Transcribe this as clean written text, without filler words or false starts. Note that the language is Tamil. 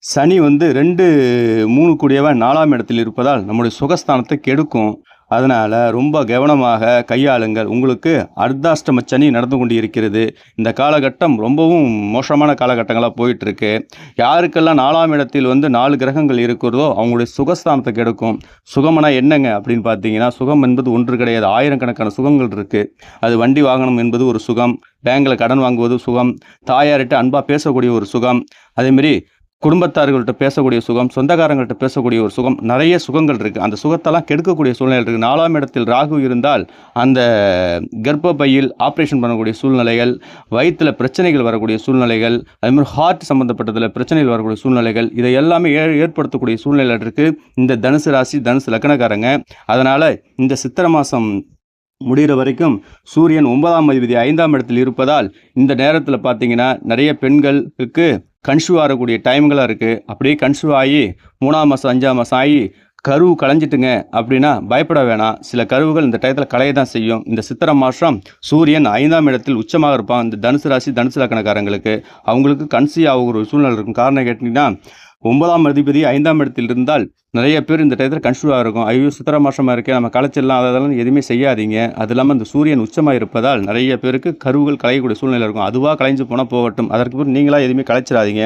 சனி வந்து 2, 3 கூடியவன் 4ஆம் இடத்தில் இருப்பதால் நம்முடைய சுகஸ்தானத்தை கெடுக்கும். அதனால ரொம்ப கவனமாக கையாளுங்கள். உங்களுக்கு அர்த்தாஷ்டம சனி நடந்து கொண்டு இருக்கிறது. இந்த காலகட்டம் ரொம்பவும் மோசமான காலகட்டங்களா போயிட்டுருக்கு. யாருக்கெல்லாம் 4ஆம் இடத்தில் வந்து 4 கிரகங்கள் இருக்கிறதோ, அவங்களுடைய சுகஸ்தானத்த கெடுக்கும். சுகம்னா என்னங்க அப்படின்னு பார்த்தீங்கன்னா, சுகம் என்பது ஒன்று கிடையாது. ஆயிரக்கணக்கான சுகங்கள் இருக்கு. அது வண்டி வாகனம் என்பது ஒரு சுகம். பேங்க்ல கடன் வாங்குவது சுகம். தாயார்ட்ட அன்பா பேசக்கூடிய ஒரு சுகம். அதேமாரி குடும்பத்தார்கள்ட்ட பேசக்கூடிய சுகம், சொந்தக்காரங்கள்ட்ட பேசக்கூடிய ஒரு சுகம், நெறைய சுகங்கள் இருக்கு. அந்த சுகத்தெல்லாம் கெடுக்கக்கூடிய சூழ்நிலை இருக்கு. 4ஆம் இடத்தில் ராகு இருந்தால், அந்த கர்ப்பப்பையில் ஆப்ரேஷன் பண்ணக்கூடிய சூழ்நிலைகள், வயித்துல பிரச்சனைகள் வரக்கூடிய சூழ்நிலைகள், அதுமாரி ஹார்ட் சம்மந்தப்பட்டதில பிரச்சனைகள் வரக்கூடிய சூழ்நிலைகள், இதை எல்லாமே ஏற்படுத்தக்கூடிய சூழ்நிலை இருக்கு. இந்த தனுசு ராசி, தனுசு லக்னக்காரங்க. அதனால இந்த சித்திரை மாசம் முடியிற வரைக்கும் சூரியன் 9ஆம் அதிபதி 5ஆம் இடத்தில் இருப்பதால், இந்த நேரத்தில பார்த்தீங்கன்னா, நெறைய பெண்களுக்கு கன்சீவ் ஆகக்கூடிய டைம்களா இருக்கு. அப்படியே கன்சீவ் ஆகி 3ஆம் மாசம், 5ஆம் மாசம் ஆகி கரு கலைஞ்சிட்டுங்க அப்படின்னா பயப்பட வேணாம். சில கருவுகள் இந்த டயத்தில கலைய தான் செய்யும். இந்த சித்திரை மாசம் சூரியன் 5ஆம் இடத்தில் உச்சமாக இருப்பான். இந்த தனுசு ராசி, தனுசு லக்னக்காரங்களுக்கு. அவங்களுக்கு கன்சீவ் ஆகக்கூடிய ஒரு சூழ்நிலை இருக்கும். காரணம் கேட்டீங்கன்னா, 9ஆம் அதிபதி 5ஆம் இடத்தில் இருந்தால், நெறைய பேர் இந்த டயத்தில கன்சீவா இருக்கும். ஐயோ! சித்திரை மாசமா இருக்கே நம்ம கலைச்சிடலாம் அதெல்லாம் எதுவுமே செய்யாதீங்க. அது இல்லாம இந்த சூரியன் உச்சமா இருப்பதால், நெறைய பேருக்கு கருவுகள் கலையக்கூடிய சூழ்நிலை இருக்கும். அதுவா கலைஞ்சு போனா போகட்டும். அதற்கு பிறகு நீங்களா எதுவுமே கலைச்சிடாதீங்க.